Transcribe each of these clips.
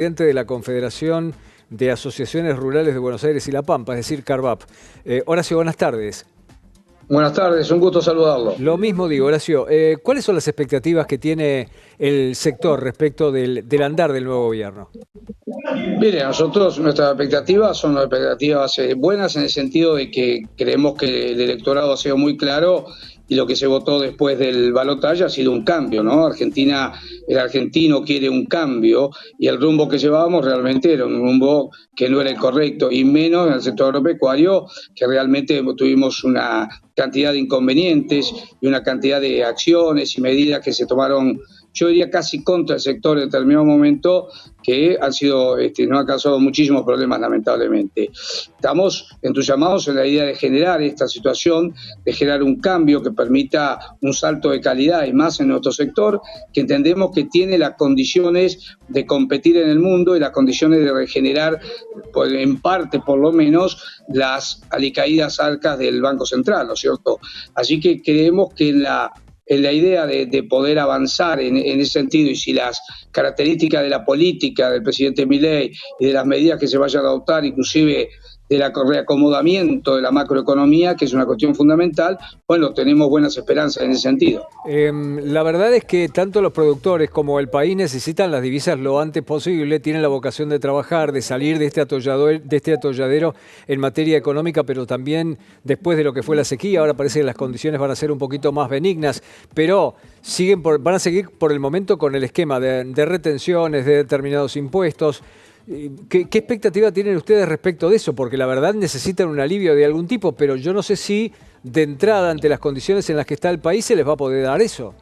Presidente de la Confederación de Asociaciones Rurales de Buenos Aires y La Pampa, es decir, CARVAP. Horacio, buenas tardes. Buenas tardes, un gusto saludarlo. Lo mismo digo, Horacio, ¿cuáles son las expectativas que tiene el sector respecto del andar del nuevo gobierno? Mire, nuestras expectativas son expectativas buenas en el sentido de que creemos que el electorado ha sido muy claro y lo que se votó después del balotaje ha sido un cambio, ¿no? El argentino quiere un cambio y el rumbo que llevábamos realmente era un rumbo que no era el correcto y menos en el sector agropecuario, que realmente tuvimos una cantidad de inconvenientes y una cantidad de acciones y medidas que se tomaron, yo diría casi contra el sector en determinado momento, que nos han causado muchísimos problemas lamentablemente. Estamos entusiasmados en la idea de generar esta situación, de generar un cambio que permita un salto de calidad y más en nuestro sector, que entendemos que tiene las condiciones de competir en el mundo y las condiciones de regenerar, pues, en parte por lo menos, las alicaídas arcas del Banco Central, ¿no es cierto? Así que creemos que en la idea de poder avanzar en ese sentido, y si las características de la política del presidente Milei y de las medidas que se vayan a adoptar, inclusive del reacomodamiento de la macroeconomía, que es una cuestión fundamental, bueno, tenemos buenas esperanzas en ese sentido. La verdad es que tanto los productores como el país necesitan las divisas lo antes posible, tienen la vocación de trabajar, de salir de este atolladero en materia económica, pero también después de lo que fue la sequía, ahora parece que las condiciones van a ser un poquito más benignas, pero van a seguir por el momento con el esquema de retenciones, de determinados impuestos. ¿Qué expectativa tienen ustedes respecto de eso? Porque la verdad necesitan un alivio de algún tipo, pero yo no sé si de entrada, ante las condiciones en las que está el país, se les va a poder dar eso.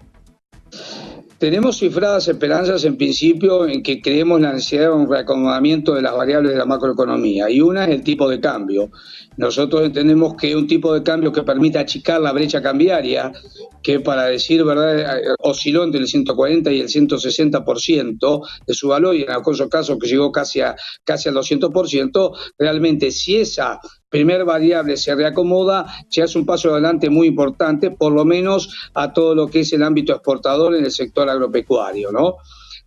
Tenemos cifradas esperanzas en principio en que creemos la necesidad de un reacomodamiento de las variables de la macroeconomía, y una es el tipo de cambio. Nosotros entendemos que un tipo de cambio que permita achicar la brecha cambiaria, que para decir verdad osciló entre el 140 y el 160% de su valor, y en algunos casos que llegó casi al 200%, realmente si esa primer variable se reacomoda, ya es un paso adelante muy importante, por lo menos a todo lo que es el ámbito exportador en el sector agropecuario, ¿no?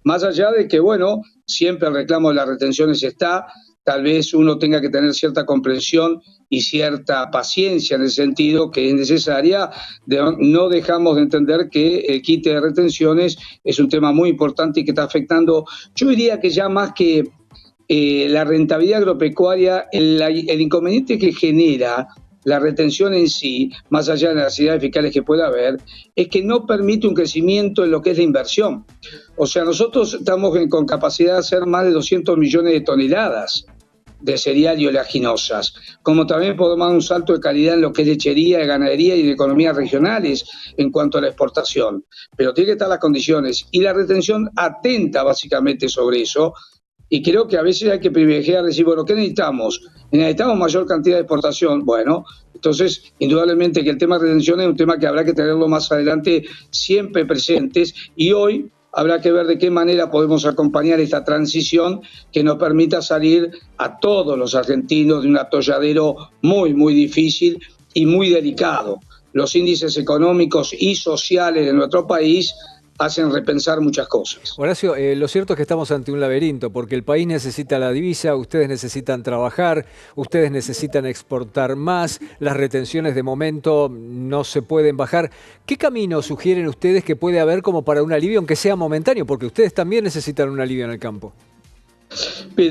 Más allá de que, bueno, siempre el reclamo de las retenciones está, tal vez uno tenga que tener cierta comprensión y cierta paciencia en el sentido que es necesaria. No dejamos de entender que el quite de retenciones es un tema muy importante y que está afectando, yo diría que ya más que la rentabilidad agropecuaria, el inconveniente que genera la retención en sí, más allá de las necesidades fiscales que pueda haber, es que no permite un crecimiento en lo que es la inversión. O sea, nosotros estamos con capacidad de hacer más de 200 millones de toneladas de cereal y oleaginosas, como también podemos dar un salto de calidad en lo que es lechería, de ganadería y de economías regionales en cuanto a la exportación. Pero tiene que estar las condiciones, y la retención atenta básicamente sobre eso. Y creo que a veces hay que privilegiar, decir, bueno, ¿qué necesitamos? Necesitamos mayor cantidad de exportación. Bueno, entonces, indudablemente que el tema de retención es un tema que habrá que tenerlo más adelante siempre presentes, y hoy habrá que ver de qué manera podemos acompañar esta transición que nos permita salir a todos los argentinos de un atolladero muy, muy difícil y muy delicado. Los índices económicos y sociales de nuestro país hacen repensar muchas cosas. Horacio, lo cierto es que estamos ante un laberinto, porque el país necesita la divisa, ustedes necesitan trabajar, ustedes necesitan exportar más, las retenciones de momento no se pueden bajar. ¿Qué camino sugieren ustedes que puede haber como para un alivio, aunque sea momentáneo? Porque ustedes también necesitan un alivio en el campo.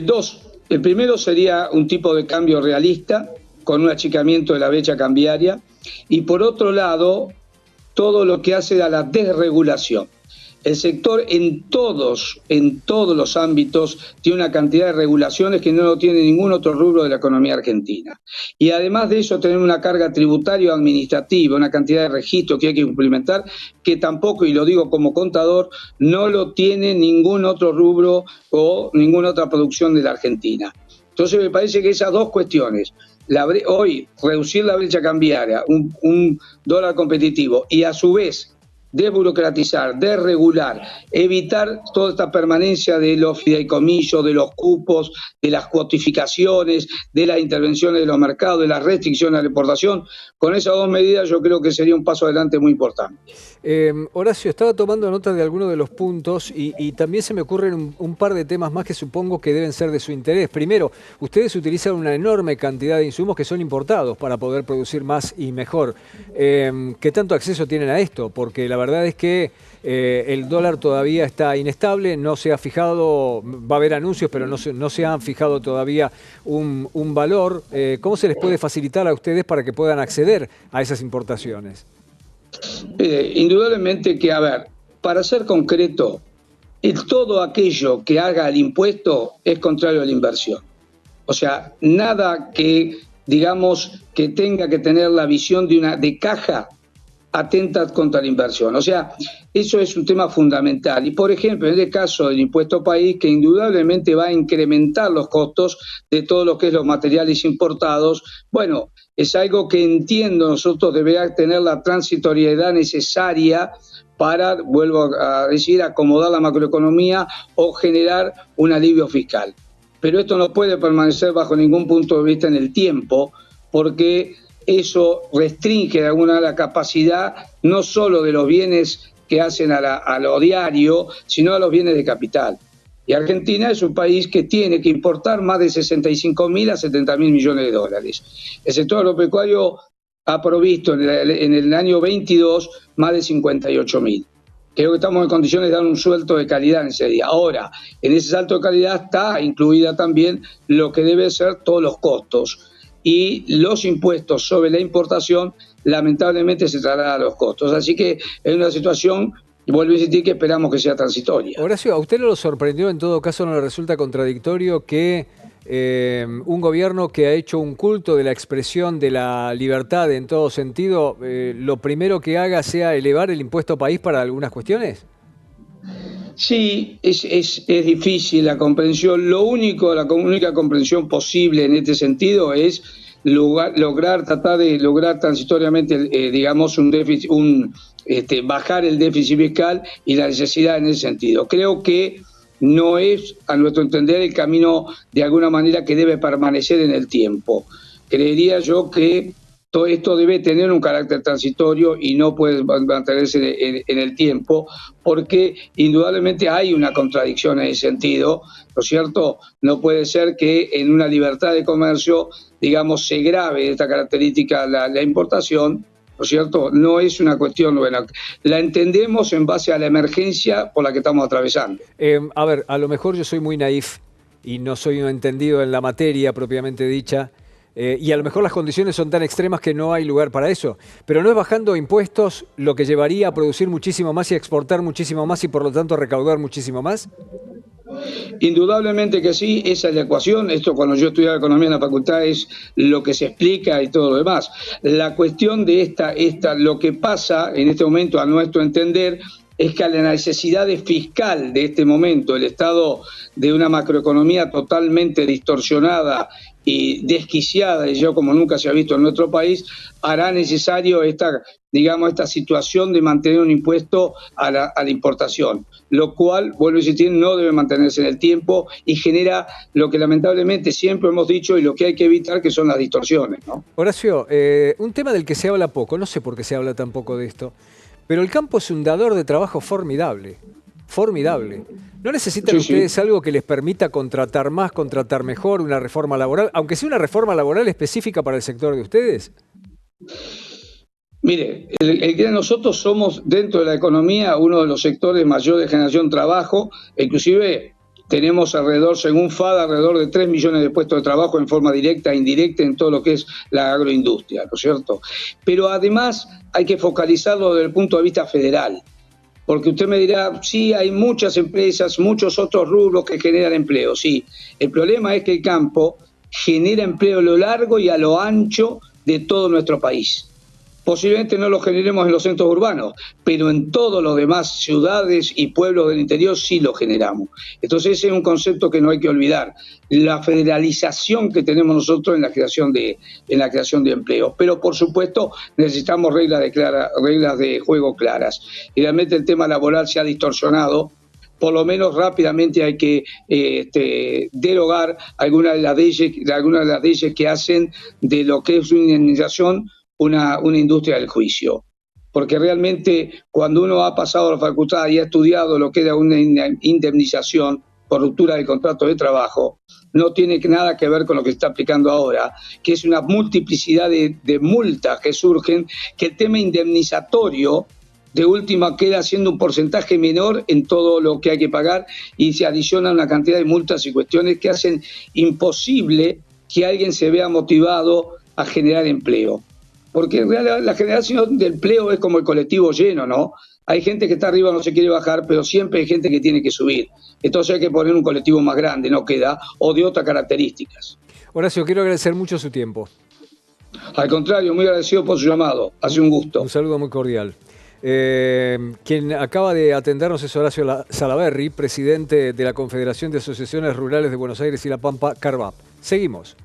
Dos. El primero sería un tipo de cambio realista, con un achicamiento de la brecha cambiaria, y por otro lado, todo lo que hace a la desregulación. El sector en todos los ámbitos tiene una cantidad de regulaciones que no lo tiene ningún otro rubro de la economía argentina. Y además de eso, tener una carga tributaria o administrativa, una cantidad de registros que hay que implementar, que tampoco, y lo digo como contador, no lo tiene ningún otro rubro o ninguna otra producción de la Argentina. Entonces me parece que esas dos cuestiones, hoy reducir la brecha cambiaria, un dólar competitivo, y a su vez desburocratizar, desregular, evitar toda esta permanencia de los fideicomisos, de los cupos, de las cuotificaciones, de las intervenciones de los mercados, de las restricciones a la exportación. Con esas dos medidas yo creo que sería un paso adelante muy importante. Horacio, estaba tomando nota de algunos de los puntos y también se me ocurren un par de temas más que supongo que deben ser de su interés. Primero, ustedes utilizan una enorme cantidad de insumos que son importados para poder producir más y mejor. ¿Qué tanto acceso tienen a esto? Porque la verdad es que el dólar todavía está inestable, no se ha fijado, va a haber anuncios, pero no se han fijado todavía un valor. ¿Cómo se les puede facilitar a ustedes para que puedan acceder a esas importaciones? Indudablemente que, a ver, para ser concreto, todo aquello que haga el impuesto es contrario a la inversión. O sea, nada que, digamos, que tenga que tener la visión de caja atenta contra la inversión. O sea, eso es un tema fundamental. Y, por ejemplo, en el caso del impuesto país, que indudablemente va a incrementar los costos de todo lo que es los materiales importados, bueno, es algo que entiendo nosotros deberá tener la transitoriedad necesaria para, vuelvo a decir, acomodar la macroeconomía o generar un alivio fiscal. Pero esto no puede permanecer bajo ningún punto de vista en el tiempo, porque eso restringe de alguna manera la capacidad no solo de los bienes que hacen a lo diario, sino a los bienes de capital. Y Argentina es un país que tiene que importar más de 65.000 a 70.000 millones de dólares. El sector agropecuario ha provisto en el año 22 más de 58.000. Creo que estamos en condiciones de dar un sueldo de calidad en ese día. Ahora, en ese salto de calidad está incluida también lo que debe ser todos los costos. Y los impuestos sobre la importación lamentablemente se trasladan a los costos. Así que es una situación, vuelvo a insistir, que esperamos que sea transitoria. Horacio, ¿a usted no lo sorprendió, en todo caso no le resulta contradictorio que un gobierno que ha hecho un culto de la expresión de la libertad en todo sentido, lo primero que haga sea elevar el impuesto país para algunas cuestiones? Sí, es difícil la comprensión. La única comprensión posible en este sentido es tratar de lograr transitoriamente, digamos, bajar el déficit fiscal y la necesidad en ese sentido. Creo que no es, a nuestro entender, el camino de alguna manera que debe permanecer en el tiempo. Creería yo que todo esto debe tener un carácter transitorio y no puede mantenerse en el tiempo, porque indudablemente hay una contradicción en ese sentido, ¿no es cierto? No puede ser que en una libertad de comercio, digamos, se grave de esta característica la importación, ¿no es cierto? No es una cuestión buena. La entendemos en base a la emergencia por la que estamos atravesando. A ver, a lo mejor yo soy muy naif y no soy un entendido en la materia propiamente dicha. Y a lo mejor las condiciones son tan extremas que no hay lugar para eso. Pero ¿no es bajando impuestos lo que llevaría a producir muchísimo más y a exportar muchísimo más y por lo tanto recaudar muchísimo más? Indudablemente que sí, esa es la ecuación. Esto, cuando yo estudiaba economía en la facultad, es lo que se explica y todo lo demás. La cuestión de lo que pasa en este momento, a nuestro entender, es que a la necesidad fiscal de este momento, el estado de una macroeconomía totalmente distorsionada y desquiciada, y yo como nunca se ha visto en nuestro país, hará necesario esta situación de mantener un impuesto a la importación, lo cual, vuelvo a insistir, no debe mantenerse en el tiempo y genera lo que lamentablemente siempre hemos dicho y lo que hay que evitar, que son las distorsiones, ¿no? Horacio, un tema del que se habla poco, no sé por qué se habla tan poco de esto, pero el campo es un dador de trabajo formidable, formidable. ¿No necesitan ustedes algo que les permita contratar más, contratar mejor, una reforma laboral, aunque sea una reforma laboral específica para el sector de ustedes? Mire, nosotros somos dentro de la economía uno de los sectores mayores de generación de trabajo, inclusive tenemos alrededor, según FADA, alrededor de 3 millones de puestos de trabajo en forma directa e indirecta en todo lo que es la agroindustria, ¿no es cierto? Pero además hay que focalizarlo desde el punto de vista federal, porque usted me dirá, sí, hay muchas empresas, muchos otros rubros que generan empleo, sí. El problema es que el campo genera empleo a lo largo y a lo ancho de todo nuestro país. Posiblemente no lo generemos en los centros urbanos, pero en todos los demás ciudades y pueblos del interior sí lo generamos. Entonces ese es un concepto que no hay que olvidar, la federalización que tenemos nosotros en la creación de empleos. Pero por supuesto necesitamos reglas de juego claras. Y realmente el tema laboral se ha distorsionado. Por lo menos rápidamente hay que derogar algunas de las leyes que hacen de lo que es una indemnización una industria del juicio. Porque realmente cuando uno ha pasado a la facultad y ha estudiado lo que era una indemnización por ruptura del contrato de trabajo, no tiene nada que ver con lo que se está aplicando ahora, que es una multiplicidad de multas que surgen, que el tema indemnizatorio de última queda siendo un porcentaje menor en todo lo que hay que pagar y se adiciona una cantidad de multas y cuestiones que hacen imposible que alguien se vea motivado a generar empleo. Porque en realidad la generación de empleo es como el colectivo lleno, ¿no? Hay gente que está arriba, no se quiere bajar, pero siempre hay gente que tiene que subir. Entonces hay que poner un colectivo más grande, no queda, o de otras características. Horacio, quiero agradecer mucho su tiempo. Al contrario, muy agradecido por su llamado. Hace un gusto. Un saludo muy cordial. Quien acaba de atendernos es Horacio Salaberry, presidente de la Confederación de Asociaciones Rurales de Buenos Aires y La Pampa, CARVAP. Seguimos.